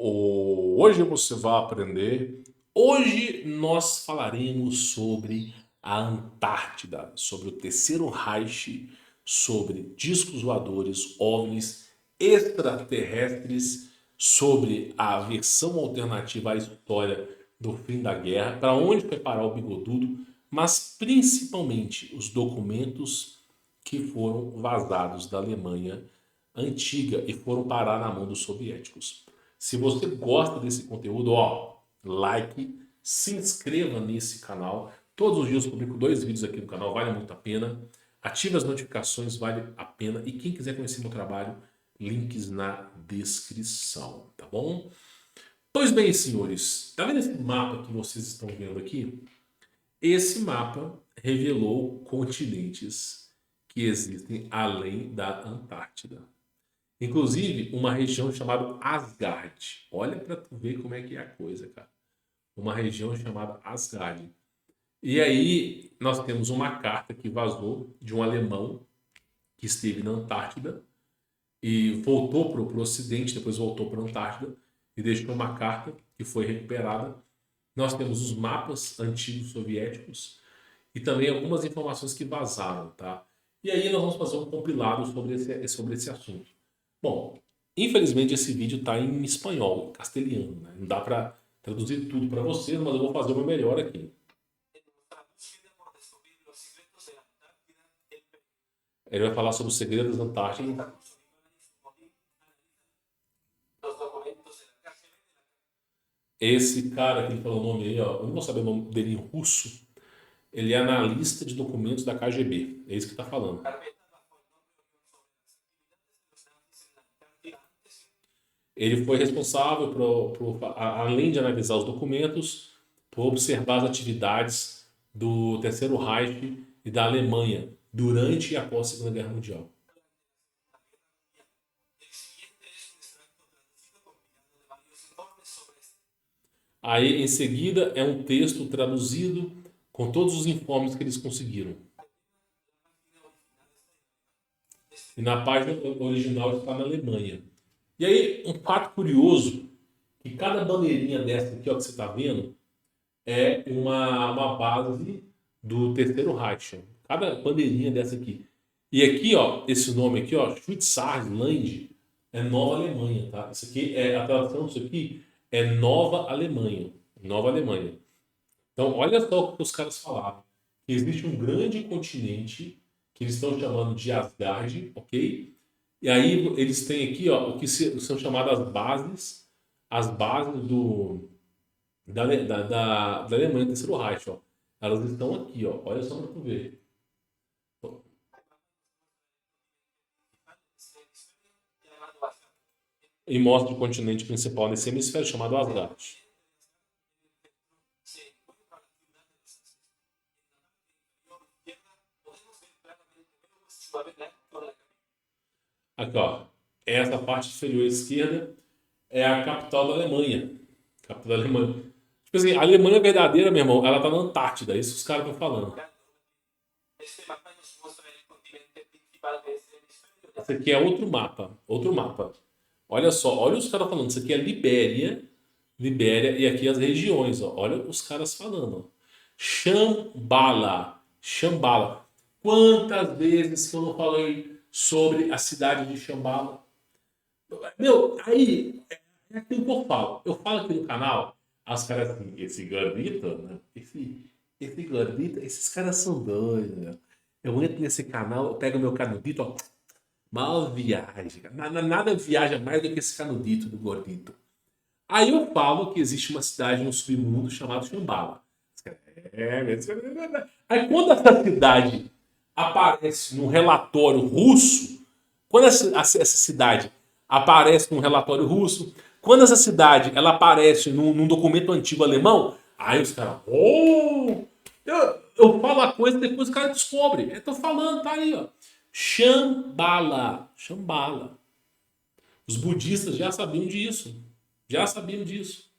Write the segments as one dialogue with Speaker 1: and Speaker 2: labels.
Speaker 1: Hoje você vai aprender. Hoje nós falaremos sobre a Antártida, sobre o Terceiro Reich, sobre discos voadores, OVNIs, extraterrestres, sobre a versão alternativa à história do fim da guerra, para onde foi parar o bigodudo, mas principalmente os documentos que foram vazados da Alemanha antiga e foram parar na mão dos soviéticos. Se você gosta desse conteúdo, ó, like, se inscreva nesse canal. Todos os dias eu publico 2 vídeos aqui no canal, vale muito a pena. Ative as notificações, vale a pena. E quem quiser conhecer meu trabalho, links na descrição, tá bom? Pois bem, senhores, tá vendo esse mapa que vocês estão vendo aqui? Esse mapa revelou continentes que existem além da Antártida. Inclusive, uma região chamada Asgard. Olha para tu ver como é que é a coisa, cara. Uma região chamada Asgard. E aí, nós temos uma carta que vazou de um alemão que esteve na Antártida e voltou para o Ocidente, depois voltou para a Antártida e deixou uma carta que foi recuperada. Nós temos os mapas antigos soviéticos e também algumas informações que vazaram, tá? E aí nós vamos fazer um compilado sobre esse assunto. Bom, infelizmente esse vídeo está em espanhol, castelhano, né? Não dá para traduzir tudo para vocês, mas eu vou fazer o meu melhor aqui. Ele vai falar sobre os segredos da Antártida. Esse cara que ele falou o nome aí, ó, eu não vou saber o nome dele em russo. Ele é analista de documentos da KGB. É isso que está falando. Ele foi responsável além de analisar os documentos, por observar as atividades do Terceiro Reich e da Alemanha durante e após a Segunda Guerra Mundial. Aí, em seguida, é um texto traduzido com todos os informes que eles conseguiram. E na página original está na Alemanha. E aí, um fato curioso, que cada bandeirinha dessa aqui, ó, que você está vendo, é uma base do Terceiro Reich. Cada bandeirinha dessa aqui. E aqui, ó, esse nome aqui, ó, Schweizerland, é Nova Alemanha, tá? Isso aqui é a tradução disso aqui é Nova Alemanha. Nova Alemanha. Então, olha só o que os caras falaram. Que existe um grande continente que eles estão chamando de Asgard, ok? E aí eles têm aqui, ó, o que são chamadas as bases da Alemanha, do Terceiro Reich, ó. Elas estão aqui, ó. Olha só para tu ver. E mostra o continente principal nesse hemisfério chamado Asgard. Aqui, ó. Essa parte inferior esquerda é a capital da Alemanha. Capital da Alemanha. Tipo assim, a Alemanha verdadeira, meu irmão, ela tá na Antártida. Isso que os caras estão falando. Esse aqui é outro mapa. Outro mapa. Olha só, olha os caras falando. Isso aqui é Libéria. Libéria. E aqui as regiões, ó. Olha os caras falando. Ó. Shambhala. Shambhala. Quantas vezes que eu não falei sobre a cidade de Shambhala? Meu, aí é aquilo que eu falo. Eu falo aqui no canal, as caras assim, esse gordito, né? Esse gordito, esses caras são doidos, né? Eu entro nesse canal, eu pego meu canudito, ó, mal viaja. Nada viaja mais do que esse canudito do gordito. Aí eu falo que existe uma cidade no submundo chamada Shambhala. Aí quando essa cidade aparece num relatório russo, quando essa cidade aparece num relatório russo, quando essa cidade ela aparece num documento antigo alemão, aí os caras, oh! Eu falo a coisa e depois o cara descobre. Eu tô falando, tá aí, ó. Shambhala. Shambhala. Os budistas já sabiam disso. Já sabiam disso.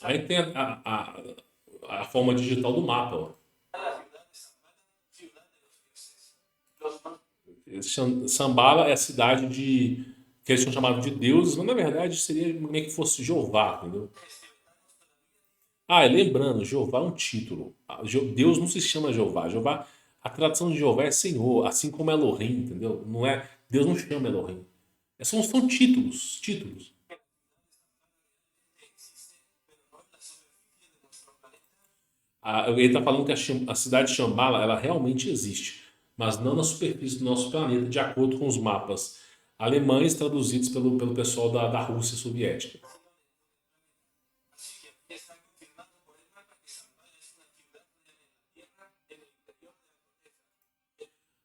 Speaker 1: Aí tem a forma digital do mapa. Ó. Shambhala é a cidade que eles tinham chamado de deuses, mas na verdade seria meio que fosse Jeová, entendeu? Ah, e lembrando, Jeová é um título. Deus não se chama Jeová. Jeová, a tradução de Jeová é Senhor, assim como Elohim, entendeu? Não é, Deus não chama Elohim. São títulos, títulos. Ele está falando que a cidade de Shambhala, ela realmente existe, mas não na superfície do nosso planeta, de acordo com os mapas alemães traduzidos pelo pessoal da Rússia soviética.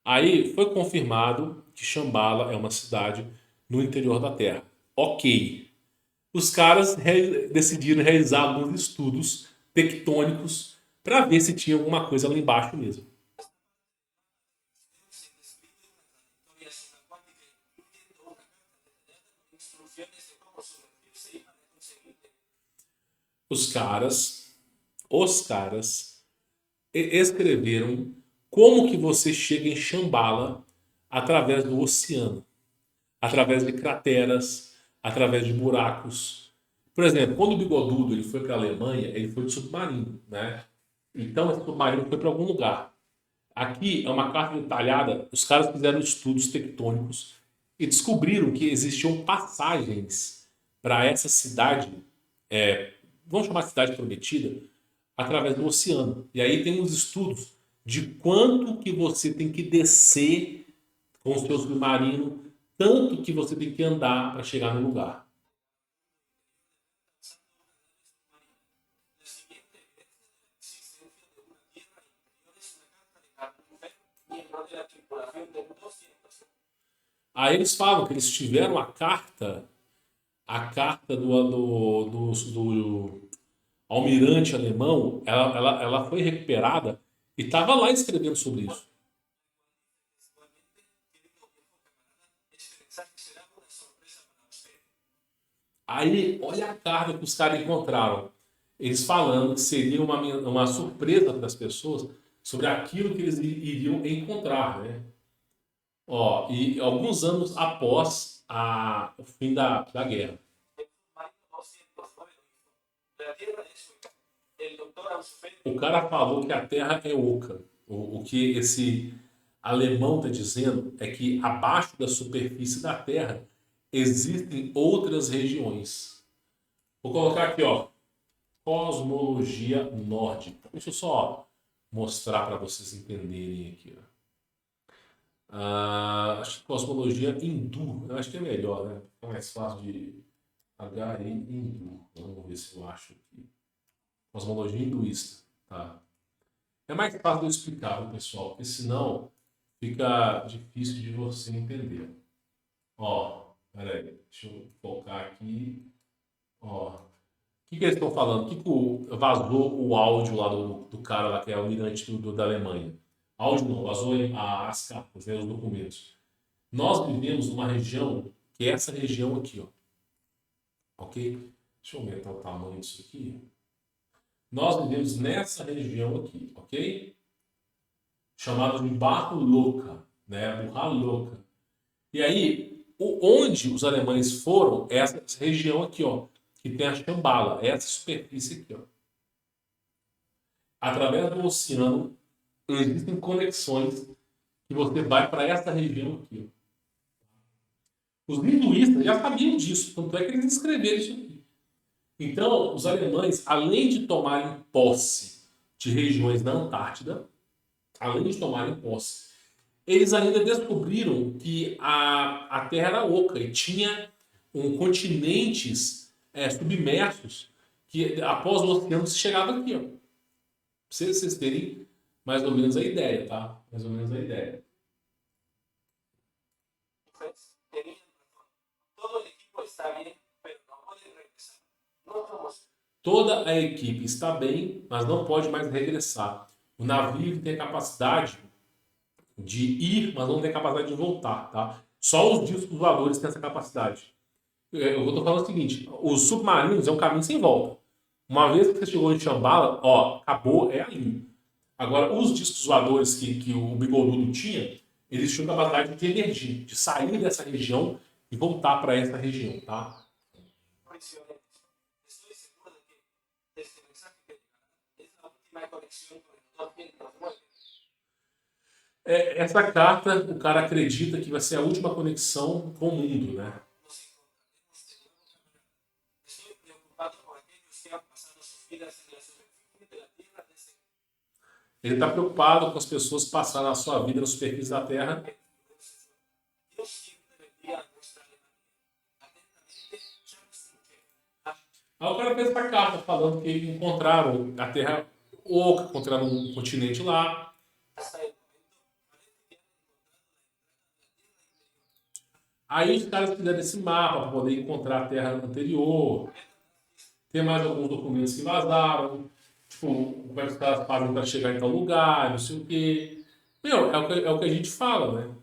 Speaker 1: Aí foi confirmado que Shambhala é uma cidade no interior da Terra. Ok. Os caras decidiram realizar alguns estudos tectônicos para ver se tinha alguma coisa lá embaixo mesmo. Os caras, os caras escreveram como que você chega em Shambhala através do oceano, através de crateras, através de buracos. Por exemplo, quando o Bigodudo ele foi para a Alemanha, ele foi de submarino, né? Então esse submarino foi para algum lugar. Aqui é uma carta detalhada. Os caras fizeram estudos tectônicos e descobriram que existiam passagens para essa cidade, vamos chamar de cidade prometida, através do oceano. E aí tem uns estudos de quanto que você tem que descer com o seu submarino, tanto que você tem que andar para chegar no lugar. Aí eles falam que eles tiveram a carta do almirante alemão, ela foi recuperada e estava lá escrevendo sobre isso. Aí, olha a carta que os caras encontraram. Eles falando que seria uma surpresa para as pessoas sobre aquilo que eles iriam encontrar, né? Ó, e alguns anos após o fim da guerra. O cara falou que a Terra é oca. O que esse alemão está dizendo é que abaixo da superfície da Terra existem outras regiões. Vou colocar aqui, ó, cosmologia nórdica. Deixa eu só mostrar para vocês entenderem aqui, ó. Acho que cosmologia hindu, eu acho que é melhor, né? É mais fácil de HI hindu. Vamos ver se eu acho aqui. Cosmologia hinduísta, tá? É mais fácil de eu explicar, viu, pessoal? Porque senão fica difícil de você entender. Ó, peraí, deixa eu focar aqui. Ó, o que eles estão falando? Vazou o áudio lá do cara lá que é o almirante da Alemanha? Áudio não, vazou as cartas, né, os documentos. Nós vivemos numa região que é essa região aqui, ó. Ok? Deixa eu aumentar o tamanho disso aqui. Nós vivemos nessa região aqui, ok? Chamada de Barro Louca, né? Burra Louca. E aí, onde os alemães foram é essa região aqui, ó, que tem a Shambhala, essa superfície aqui, ó. Através do oceano, existem conexões que você vai para essa região aqui, ó. Os hinduístas já sabiam disso, tanto é que eles escreveram isso aqui. Então, os alemães, além de tomarem posse de regiões da Antártida, além de tomarem posse, eles ainda descobriram que a Terra era oca e tinha continentes submersos que após o oceano se chegava aqui, ó. Pra vocês terem mais ou menos a ideia, tá? Mais ou menos a ideia. Toda a equipe está bem, mas não pode mais regressar. O navio tem a capacidade de ir, mas não tem a capacidade de voltar, tá? Só os discos voadores têm essa capacidade. Eu estou falando o seguinte: os submarinos é um caminho sem volta. Uma vez que você chegou em Shambhala, ó, acabou, é ali. Agora, os discos voadores que o Bigodudo tinha, eles tinham capacidade de emergir, de sair dessa região e voltar para essa região, tá? Essa carta, o cara acredita que vai ser a última conexão com o mundo, né? Ele está preocupado com as pessoas que passaram a sua vida na superfície da Terra. Aí o cara fez essa carta falando que encontraram a Terra oca, encontraram um continente lá. Aí os caras fizeram esse mapa para poder encontrar a Terra anterior. Tem mais alguns documentos que vazaram. Tipo, como é que os caras fazem para chegar em tal lugar, não sei o quê. Meu, é o que a gente fala, né?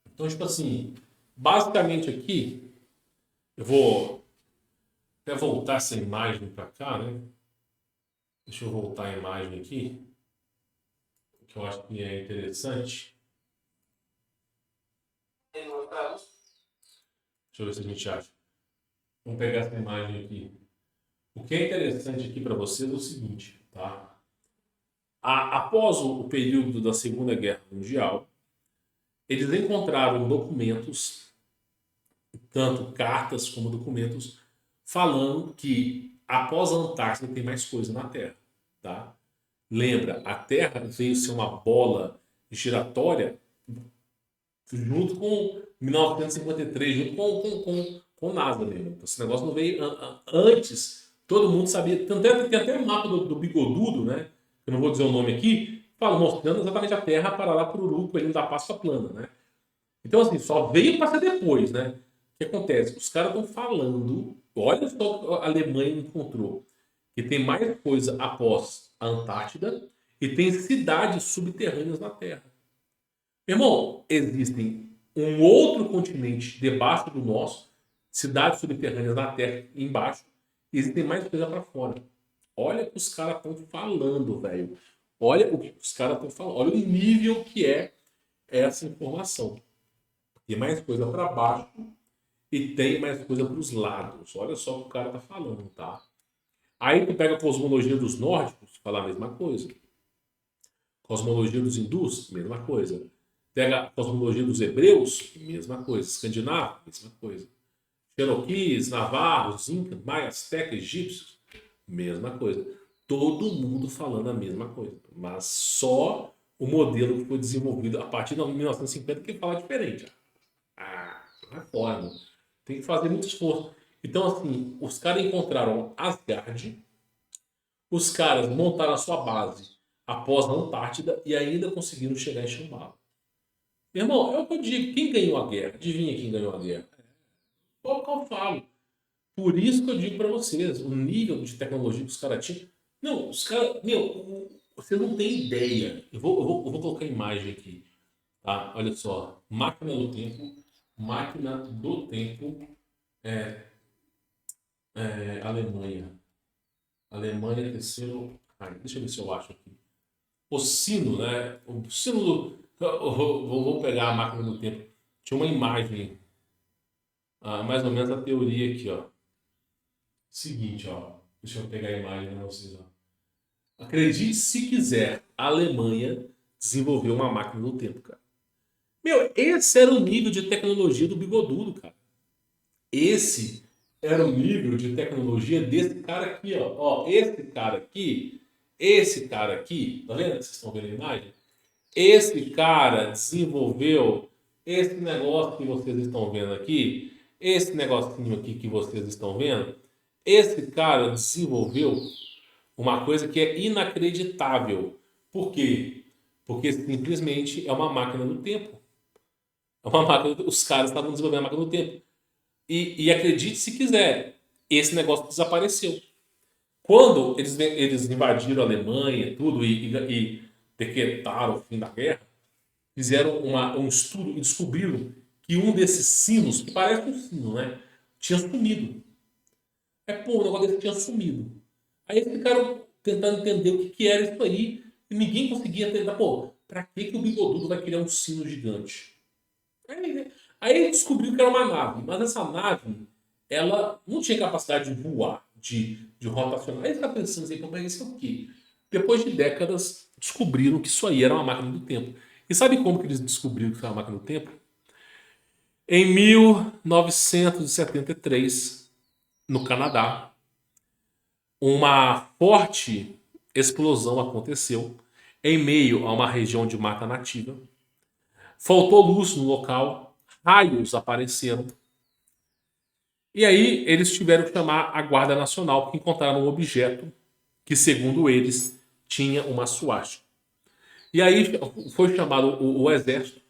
Speaker 1: Então, tipo assim, basicamente aqui, eu vou até voltar essa imagem para cá, né? Deixa eu voltar a imagem aqui, que eu acho que é interessante. Deixa eu ver se a gente acha. Vamos pegar essa imagem aqui. O que é interessante aqui para vocês é o seguinte, tá? Após o período da Segunda Guerra Mundial, eles encontraram documentos, tanto cartas como documentos, falando que após a Antártida tem mais coisa na Terra, tá? Lembra, a Terra veio ser uma bola giratória junto com 1953, junto com NASA mesmo. Esse negócio não veio antes, todo mundo sabia. Tem até um mapa do Bigodudo, né? Eu não vou dizer o nome aqui, fala, mostrando exatamente a Terra para lá para o Uru, ele da Páscoa plana, né? Então, assim, só veio para ser depois, né? O que acontece? Os caras estão falando, olha só o que a Alemanha encontrou, que tem mais coisa após a Antártida e tem cidades subterrâneas na Terra. Meu irmão, existem um outro continente debaixo do nosso, cidades subterrâneas na Terra embaixo, e existem mais coisa para fora. Olha o que os caras estão falando, velho. Olha o que os caras estão falando. Olha o nível que é essa informação. Tem mais coisa para baixo e tem mais coisa para os lados. Olha só o que o cara tá falando, tá? Aí tu pega a cosmologia dos nórdicos, fala a mesma coisa. Cosmologia dos hindus, mesma coisa. Pega a cosmologia dos hebreus, mesma coisa. Escandinavo, mesma coisa. Cherokees, navarros, incas, maias, astecas, egípcios, mesma coisa. Todo mundo falando a mesma coisa. Mas só o modelo que foi desenvolvido a partir de 1950 que fala diferente. Não é fora. Tem que fazer muito esforço. Então, assim, os caras encontraram Asgard, os caras montaram a sua base após a Antártida e ainda conseguiram chegar em Shambhala. Meu irmão, é o que eu digo. Quem ganhou a guerra? Adivinha quem ganhou a guerra? Qual que eu falo? Por isso que eu digo pra vocês, o nível de tecnologia que os caras tinham. Não, os caras. Meu, vocês não têm ideia. Eu vou colocar a imagem aqui. Tá? Olha só. Máquina do tempo. Máquina do tempo. É, Alemanha. Alemanha, terceiro. Ai, deixa eu ver se eu acho aqui. O sino, né? O sino do. Vou pegar a máquina do tempo. Tinha uma imagem. Mais ou menos a teoria aqui, ó. Seguinte, ó. Deixa eu pegar a imagem para vocês, ó. Acredite se quiser, a Alemanha desenvolveu uma máquina do tempo, cara. Meu, esse era o nível de tecnologia do Bigodudo, cara. Esse era o nível de tecnologia desse cara aqui, ó. Ó, esse cara aqui, tá vendo? Vocês estão vendo a imagem? Esse cara desenvolveu esse negócio que vocês estão vendo aqui, esse negocinho aqui que vocês estão vendo. Esse cara desenvolveu uma coisa que é inacreditável. Por quê? Porque simplesmente é uma máquina do tempo. É uma máquina, os caras estavam desenvolvendo a máquina do tempo. E acredite se quiser, esse negócio desapareceu. Quando eles invadiram a Alemanha tudo, e decretaram o fim da guerra, fizeram um estudo e descobriram que um desses sinos, que parece um sino, né, tinha sumido. Pô, o negócio desse tinha sumido. Aí eles ficaram tentando entender o que era isso aí. E ninguém conseguia entender. Pô, pra que o Bigodudo vai criar um sino gigante? Aí ele descobriu que era uma nave. Mas essa nave, ela não tinha capacidade de voar, de rotacionar. Aí ele fica pensando assim, pô, mas isso é o quê? Depois de décadas, descobriram que isso aí era uma máquina do tempo. E sabe como que eles descobriram que isso era uma máquina do tempo? Em 1973, no Canadá, uma forte explosão aconteceu em meio a uma região de mata nativa. Faltou luz no local, raios apareceram. E aí eles tiveram que chamar a Guarda Nacional porque encontraram um objeto que, segundo eles, tinha uma suástica. E aí foi chamado o exército,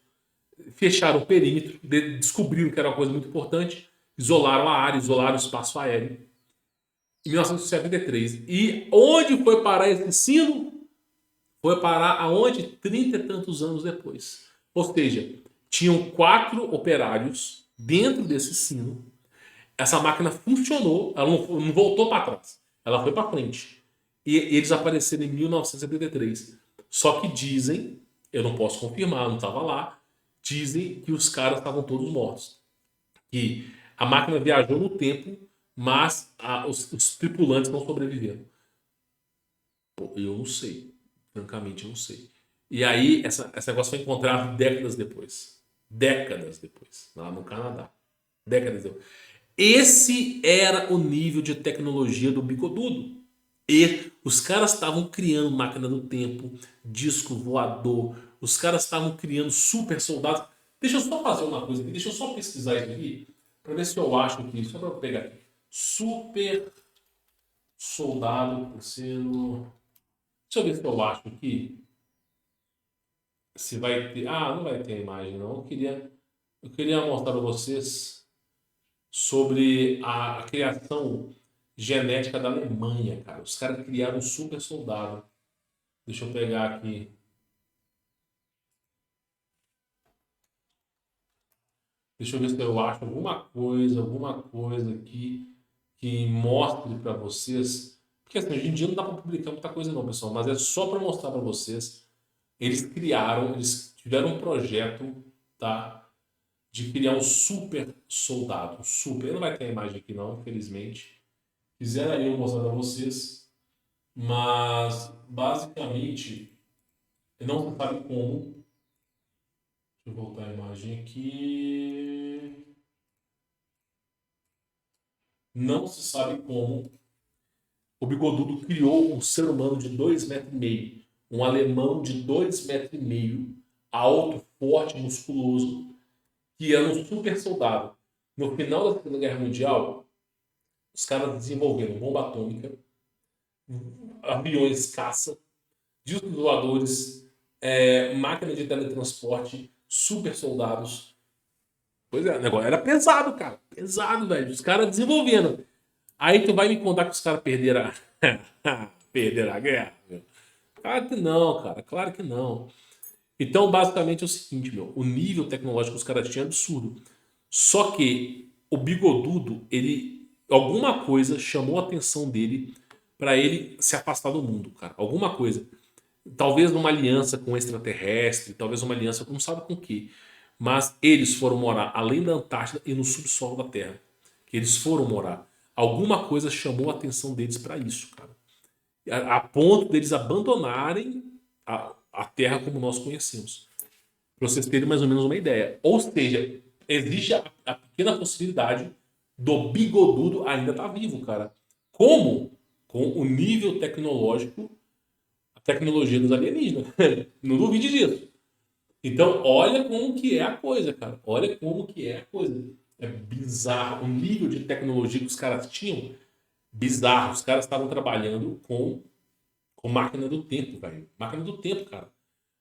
Speaker 1: fecharam o perímetro, descobriram que era uma coisa muito importante, isolaram a área, isolaram o espaço aéreo. Em 1973. E onde foi parar esse sino? Foi parar aonde? 30 e tantos anos depois. Ou seja, tinham 4 operários dentro desse sino. Essa máquina funcionou, ela não voltou para trás, ela foi para frente. E eles apareceram em 1973. Só que dizem, eu não posso confirmar, não estava lá, dizem que os caras estavam todos mortos. Que a máquina viajou no tempo, mas os tripulantes não sobreviveram. Pô, eu não sei. Francamente, eu não sei. E aí, esse negócio foi encontrado décadas depois. Décadas depois, lá no Canadá. Décadas depois. Esse era o nível de tecnologia do Bigodudo. E os caras estavam criando máquina do tempo, disco voador, os caras estavam criando super soldados. Deixa eu só fazer uma coisa aqui, deixa eu só pesquisar isso aqui, para ver se eu acho aqui, só para eu pegar aqui. Super soldado sendo. Deixa eu ver se eu acho aqui. Se vai ter. Ah, não vai ter imagem, não. Eu queria mostrar para vocês sobre a criação genética da Alemanha, cara. Os caras criaram um super soldado. Deixa eu pegar aqui. Deixa eu ver se eu acho alguma coisa aqui que mostre para vocês. Porque assim, hoje em dia não dá para publicar muita coisa não, pessoal, mas é só para mostrar para vocês. Eles tiveram um projeto, tá? De criar um super soldado. Um super. Não vai ter a imagem aqui não, infelizmente. Quisera eu mostrar para vocês, mas basicamente não se sabe como. Deixa eu voltar a imagem aqui. Não se sabe como o Bigodudo criou um ser humano de 2,5 metros. Um alemão de 2,5 metros, alto, forte, musculoso, que era um super soldado. No final da Segunda Guerra Mundial, os caras desenvolveram bomba atômica, aviões caça, discos voadores, máquina de teletransporte, super soldados. Pois é, o negócio era pesado, cara. Pesado, velho. Os caras desenvolvendo. Aí tu vai me contar que os caras perderam perderam a guerra, meu. Claro que não, cara. Claro que não. Então, basicamente é o seguinte, meu. O nível tecnológico que os caras tinham é absurdo. Só que o Bigodudo, ele... Alguma coisa chamou a atenção dele para ele se afastar do mundo, cara. Alguma coisa. Talvez uma aliança com um extraterrestre, talvez uma aliança com não sabe com o que. Mas eles foram morar além da Antártida e no subsolo da Terra. Eles foram morar. Alguma coisa chamou a atenção deles para isso, cara. A ponto deles abandonarem a Terra como nós conhecemos. Para vocês terem mais ou menos uma ideia. Ou seja, existe a pequena possibilidade do Bigodudo ainda estar vivo, cara. Como? Com o nível tecnológico, a tecnologia dos alienígenas. Não duvide disso. Então, olha como que é a coisa, cara. Olha como que é a coisa. É bizarro. O nível de tecnologia que os caras tinham, bizarro. Os caras estavam trabalhando com máquina do tempo, velho. Máquina do tempo, cara.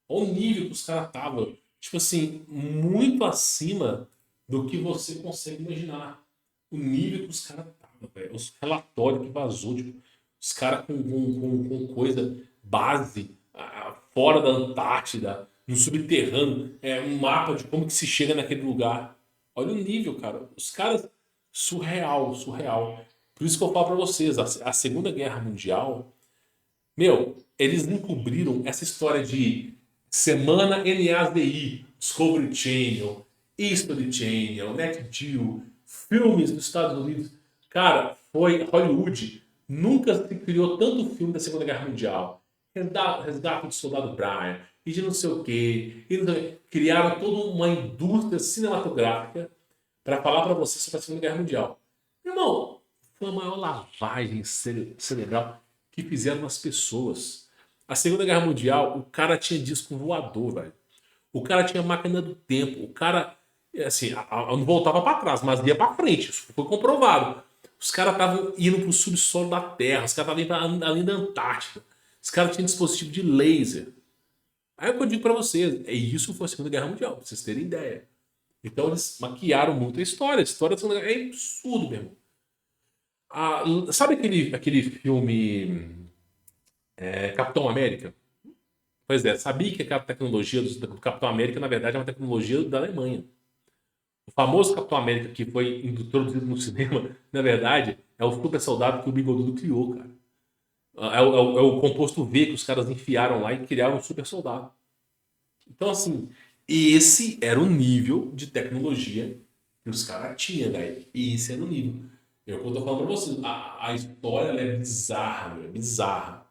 Speaker 1: Olha o nível que os caras estavam. Tipo assim, muito acima do que você consegue imaginar. O nível que os caras estavam, velho. Os relatórios que vazou, tipo, os caras com coisa base fora da Antártida, no subterrâneo, um mapa de como que se chega naquele lugar. Olha o nível, cara. Os caras, surreal, surreal. Por isso que eu falo para vocês, a Segunda Guerra Mundial, meu, eles encobriram essa história de semana NAZI, Discovery Channel, History Channel, NetGeo, filmes dos Estados Unidos. Cara, foi Hollywood. Nunca se criou tanto filme da Segunda Guerra Mundial. Resgate do Soldado Brian, e de não sei o quê. E não sei o quê. Criaram toda uma indústria cinematográfica para falar para você sobre a Segunda Guerra Mundial. Irmão, foi a maior lavagem cerebral que fizeram nas pessoas. A Segunda Guerra Mundial, o cara tinha disco voador, velho. O cara tinha máquina do tempo. O cara, assim, não voltava para trás, mas ia para frente. Isso foi comprovado. Os caras estavam indo pro subsolo da Terra. Os caras estavam indo além da Antártida. Os caras tinham dispositivo de laser. Aí é o que eu digo para vocês. É isso foi a Segunda Guerra Mundial, pra vocês terem ideia. Então eles maquiaram muito a história. A história da Segunda Guerra é absurdo mesmo. Sabe aquele filme Capitão América? Pois é, sabia que aquela tecnologia do Capitão América, na verdade, é uma tecnologia da Alemanha. O famoso Capitão América que foi introduzido no cinema, na verdade, é o super soldado que o Bigodudo criou, cara. É o composto V que os caras enfiaram lá e criaram um super soldado. Então, assim, esse era o nível de tecnologia que os caras tinham, velho. Esse era o nível. É o que eu tô falando pra vocês. A história ela é bizarra, meu, é bizarra.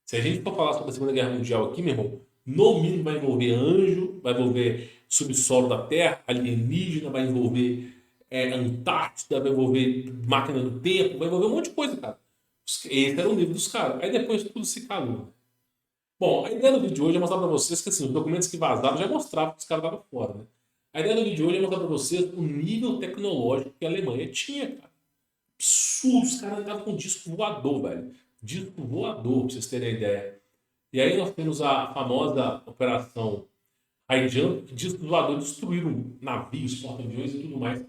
Speaker 1: Se a gente for falar sobre a Segunda Guerra Mundial aqui, meu irmão, no mínimo vai envolver anjo, vai envolver subsolo da Terra, alienígena, vai envolver Antártida, vai envolver máquina do tempo, vai envolver um monte de coisa, cara. Esse era o nível dos caras. Aí depois tudo se calou. Bom, a ideia do vídeo de hoje é mostrar para vocês que assim, os documentos que vazaram já mostravam que os caras estavam fora, né? A ideia do vídeo de hoje é mostrar para vocês o nível tecnológico que a Alemanha tinha, cara. Absurdo, os caras estavam com disco voador, velho. Disco voador, pra vocês terem ideia. E aí nós temos a famosa operação High Jump, que discos voadores destruíram navios, porta-aviões e tudo mais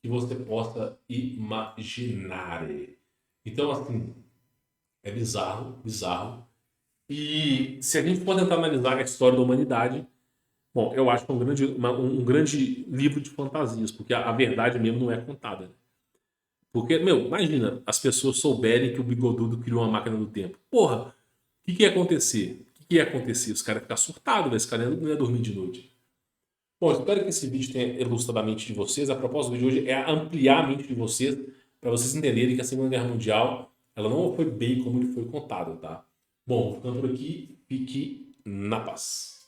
Speaker 1: que você possa imaginar. Então, assim, é bizarro, bizarro. E se a gente for tentar analisar a história da humanidade, bom, eu acho que é um grande livro de fantasias, porque a verdade mesmo não é contada. Né? Porque, meu, imagina as pessoas souberem que o Bigodudo criou uma máquina do tempo. Porra, o que ia acontecer? O que ia acontecer? Os caras iam ficar surtados, esse cara não ia dormir de noite. Bom, espero que esse vídeo tenha ilustrado a mente de vocês. A proposta do vídeo de hoje é ampliar a mente de vocês, para vocês entenderem que a Segunda Guerra Mundial ela não foi bem como ele foi contado, tá? Bom, ficando por aqui, fique na paz.